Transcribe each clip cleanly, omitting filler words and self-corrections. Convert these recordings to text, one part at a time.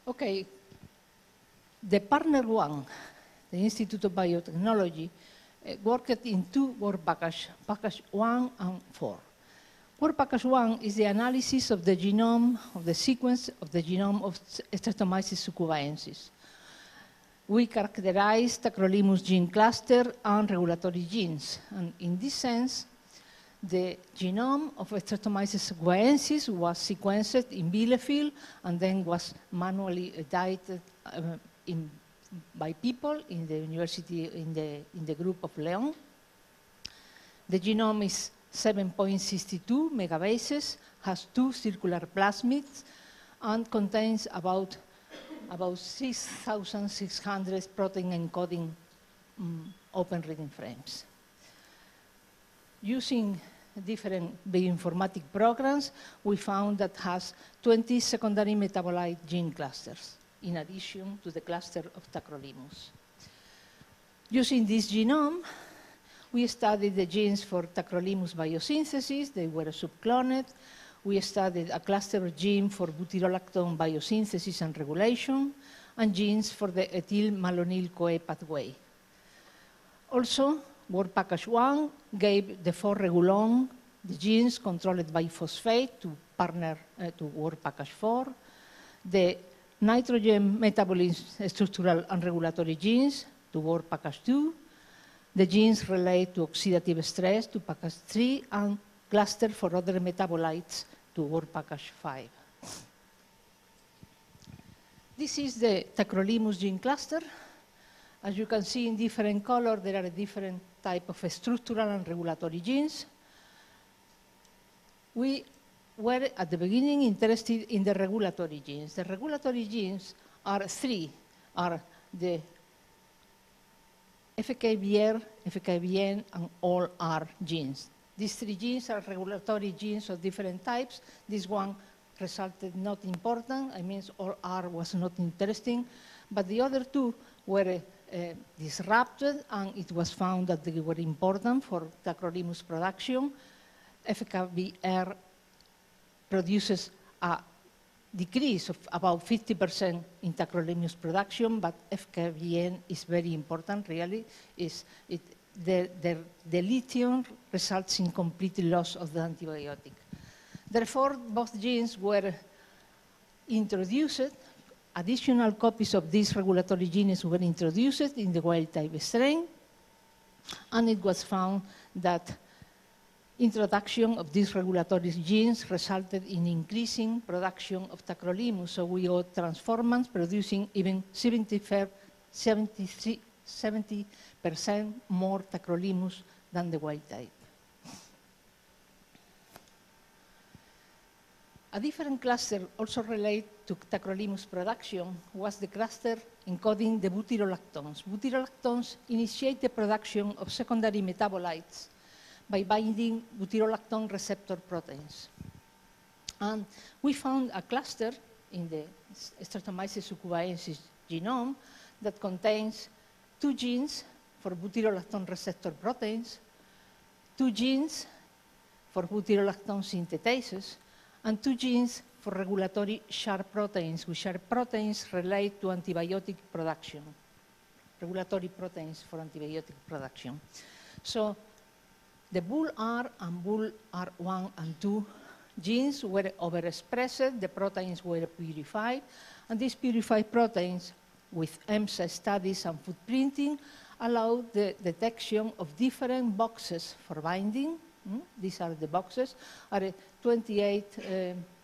Okay, the partner one, the Institute of Biotechnology, worked in two work packages, package 1 and 4. Work package 1 is the analysis of the genome, of the sequence of the genome of Streptomyces succubaensis. We characterize tacrolimus gene cluster and regulatory genes, and in this sense, the genome of Streptomyces succubaensis was sequenced in Bielefeld and then was manually edited by people in the university, in the group of León. The genome is 7.62 megabases, has 2 circular plasmids, and contains about 6,600 protein encoding open reading frames. Using different bioinformatic programs, we found that has 20 secondary metabolite gene clusters, in addition to the cluster of tacrolimus. Using this genome, we studied the genes for tacrolimus biosynthesis. They were subcloned. We studied a cluster of genes for butyrolactone biosynthesis and regulation, and genes for the ethyl-malonyl-CoA pathway. Also, work package 1 gave the 4-regulon, the genes controlled by phosphate, to partner to work package 4. The nitrogen metabolism, structural and regulatory genes to work package 2. The genes relate to oxidative stress to package 3, and cluster for other metabolites to work package 5. This is the tacrolimus gene cluster. As you can see in different color, there are different type of structural and regulatory genes. We were at the beginning interested in the regulatory genes. The regulatory genes are 3, are the FKBR, FKBN, and all R genes. These 3 genes are regulatory genes of different types. This one resulted not important. I mean, all R was not interesting. But the other 2 were disrupted, and it was found that they were important for tacrolimus production. FKBR produces a decrease of about 50% in tacrolimus production, but FKBN is very important, really. The lithium results in complete loss of the antibiotic. Therefore, both genes were introduced. Additional copies of these regulatory genes were introduced in the wild-type strain, and it was found that introduction of these regulatory genes resulted in increasing production of tacrolimus. So we got transformants producing even 70% more tacrolimus than the wild type. A different cluster also related to tacrolimus production was the cluster encoding the butyrolactones. Butyrolactones initiate the production of secondary metabolites by binding butyrolactone receptor proteins. And we found a cluster in the Streptomyces succubaensis genome that contains 2 genes for butyrolactone receptor proteins, 2 genes for butyrolactone synthetases, and 2 genes for regulatory sharp proteins, which are proteins related to antibiotic production, regulatory proteins for antibiotic production. So the BUL-R and BUL-R1 and 2 genes were overexpressed, the proteins were purified, and these purified proteins with EMSA studies and footprinting allowed the detection of different boxes for binding. These are the boxes, are 28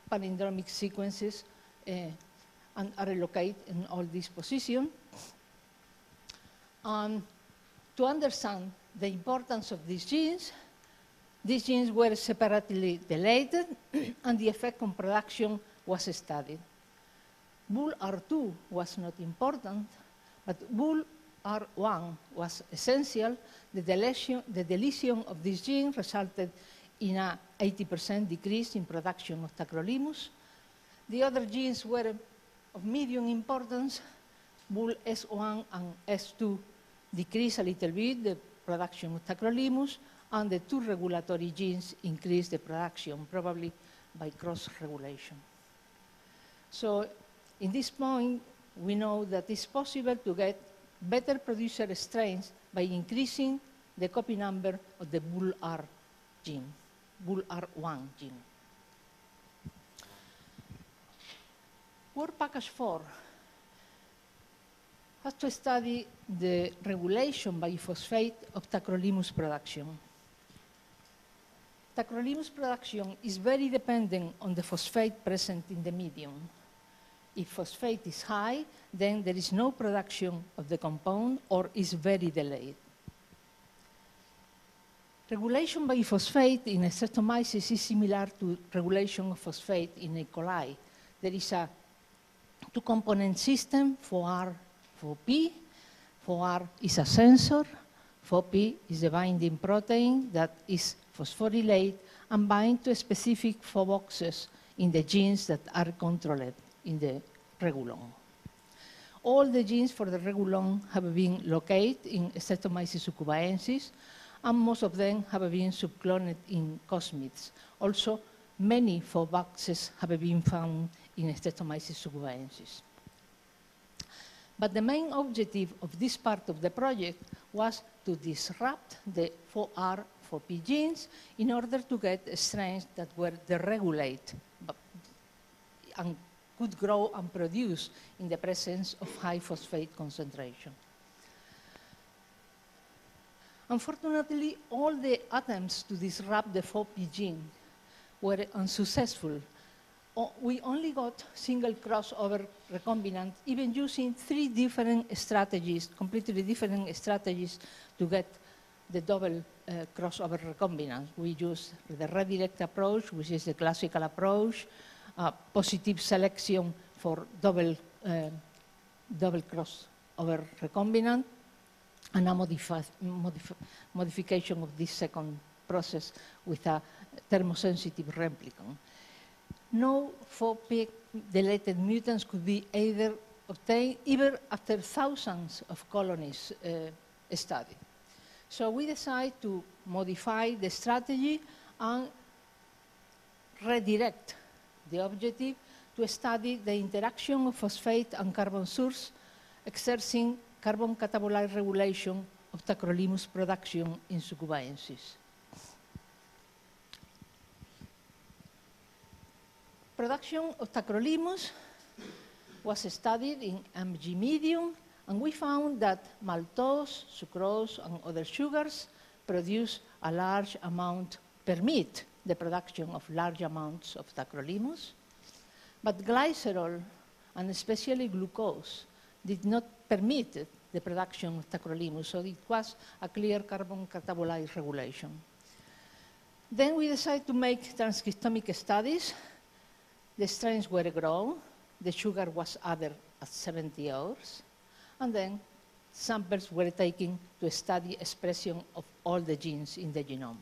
palindromic sequences and are located in all these positions. And to understand the importance of these genes were separately deleted and the effect on production was studied. BUL-R2 was not important, but BUL-R1 was essential. The deletion of this gene resulted in an 80% decrease in production of tacrolimus. The other genes were of medium importance. BUL-S1 and S2 decreased a little bit the production of tacrolimus, and the 2 regulatory genes increased the production, probably by cross-regulation. So In this point, we know that it's possible to get better producer strains by increasing the copy number of the BULR gene, BULR1 gene. Work Package 4 has to study the regulation by phosphate of tacrolimus production. Tacrolimus production is very dependent on the phosphate present in the medium. If phosphate is high, then there is no production of the compound or is very delayed. Regulation by phosphate in Streptomyces is similar to regulation of phosphate in E. coli. There is a two-component system for R, for P. For R is a sensor. For P is a binding protein that is phosphorylate and bind to specific phoboxes in the genes that are controlled in the regulon. All the genes for the regulon have been located in Streptomyces succubaensis, and most of them have been subcloned in cosmids. Also, many phoboxes have been found in Streptomyces succubaensis. But the main objective of this part of the project was to disrupt the 4R, 4P genes in order to get strains that were deregulated and could grow and produce in the presence of high phosphate concentration. Unfortunately, all the attempts to disrupt the 4P gene were unsuccessful. We only got single crossover recombinant, even using 3 different strategies, completely different strategies to get the double crossover recombinant. We used the redirect approach, which is the classical approach, positive selection for double crossover recombinant, and a modification of this second process with a thermosensitive replicon. No 4P deleted mutants could be either obtained even after thousands of colonies studied. So we decided to modify the strategy and redirect the objective to study the interaction of phosphate and carbon source exerting carbon catabolite regulation of tacrolimus production in succubaensis. Production of tacrolimus was studied in Mg medium, and we found that maltose, sucrose, and other sugars produce a large amount, permit the production of large amounts of tacrolimus, but glycerol, and especially glucose, did not permit the production of tacrolimus, so it was a clear carbon catabolite regulation. Then we decided to make transcriptomic studies. The strains were grown, the sugar was added at 70 hours, and then samples were taken to study expression of all the genes in the genome.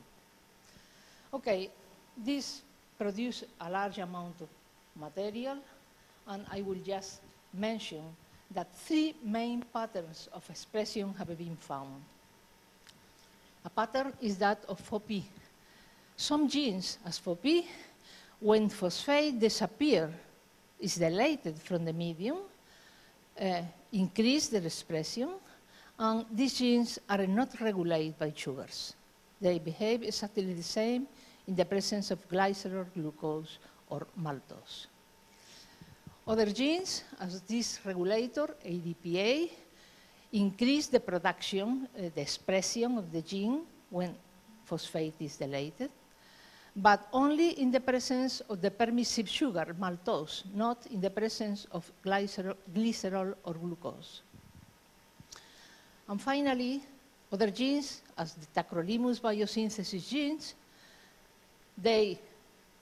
Okay, this produced a large amount of material, and I will just mention that 3 main patterns of expression have been found. A pattern is that of 4P. Some genes, as 4P, when phosphate disappears, is deleted from the medium, increase their expression, and these genes are not regulated by sugars. They behave exactly the same in the presence of glycerol, glucose, or maltose. Other genes, as this regulator, ADPA, increase the production, the expression of the gene when phosphate is deleted, but only in the presence of the permissive sugar, maltose, not in the presence of glycerol or glucose. And finally, other genes, as the tacrolimus biosynthesis genes, they,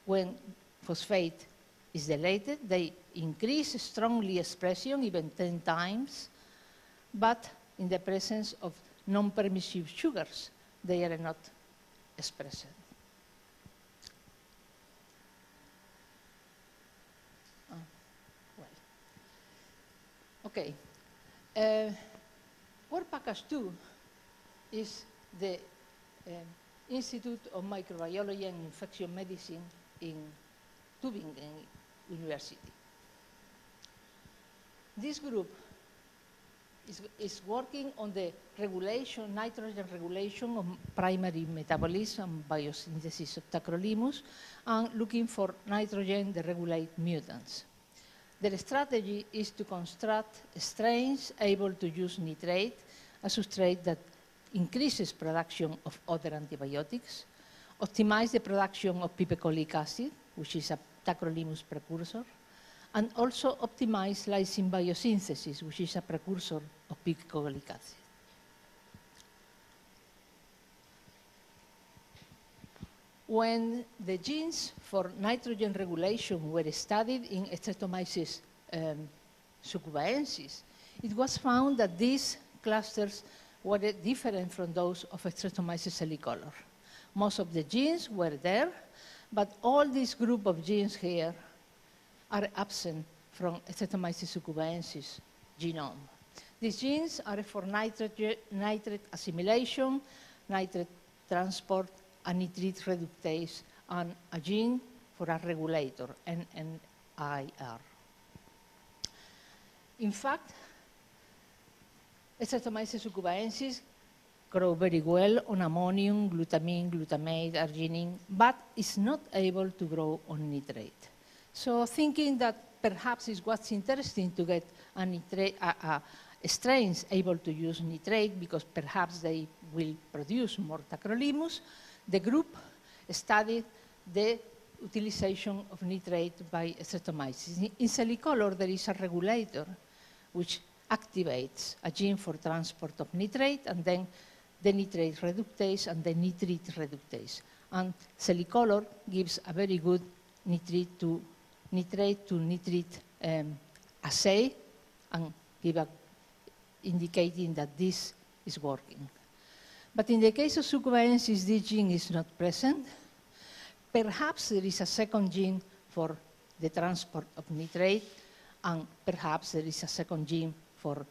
when phosphate is deleted, they increase strongly expression, even 10 times, but in the presence of non-permissive sugars, they are not expressed. Okay. Work Package 2 is the Institute of Microbiology and Infection Medicine in Tübingen University. This group is working on the regulation, nitrogen regulation of primary metabolism and biosynthesis of tacrolimus, and looking for nitrogen that regulate mutants. Their strategy is to construct strains able to use nitrate, a substrate that increases production of other antibiotics, optimize the production of pipecolic acid, which is a tacrolimus precursor, and also optimize lysine biosynthesis, which is a precursor of pipecolic acid. When the genes for nitrogen regulation were studied in Streptomyces succubaensis, it was found that these clusters were different from those of Streptomyces salicolor. Most of the genes were there, but all this group of genes here are absent from Streptomyces succubaensis genome. These genes are for nitrate assimilation, nitrate transport, and nitrite reductase, and a gene for a regulator, NNIR. In fact, Streptomyces succubaensis grow very well on ammonium, glutamine, glutamate, arginine, but is not able to grow on nitrate. So thinking that perhaps it was interesting to get strains able to use nitrate because perhaps they will produce more tacrolimus, the group studied the utilization of nitrate by Streptomyces. In salicolor, there is a regulator which activates a gene for transport of nitrate, and then the nitrate reductase and the nitrite reductase. And salicolor gives a very good nitrate to nitrite assay and indicating that this is working. But in the case of succubaensis, this gene is not present. Perhaps there is a second gene for the transport of nitrate, and perhaps there is a second gene for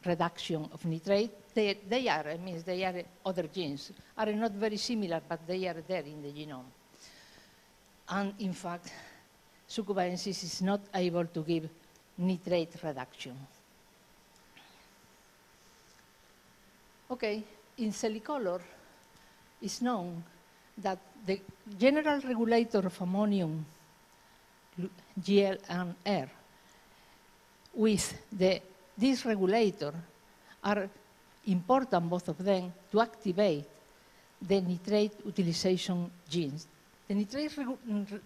reduction of nitrate. They are other genes, are not very similar, but they are there in the genome. And in fact, succubaensis is not able to give nitrate reduction. Okay, in salicolor, it's known that the general regulator of ammonium, GLNR, with this regulator are important, both of them, to activate the nitrate utilization genes. The nitrate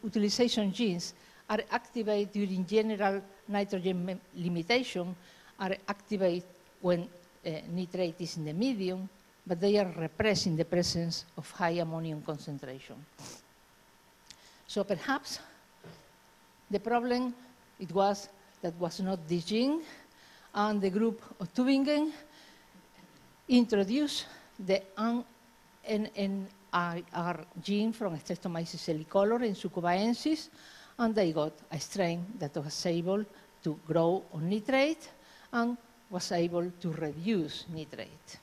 utilization genes are activated during general nitrogen limitation, are activated when nitrate is in the medium, but they are repressed in the presence of high ammonium concentration. So perhaps the problem was not this gene, and the group of Tübingen introduced the NNIR gene from Streptomyces salicolor in succubaensis, and they got a strain that was able to grow on nitrate and was able to reduce nitrate.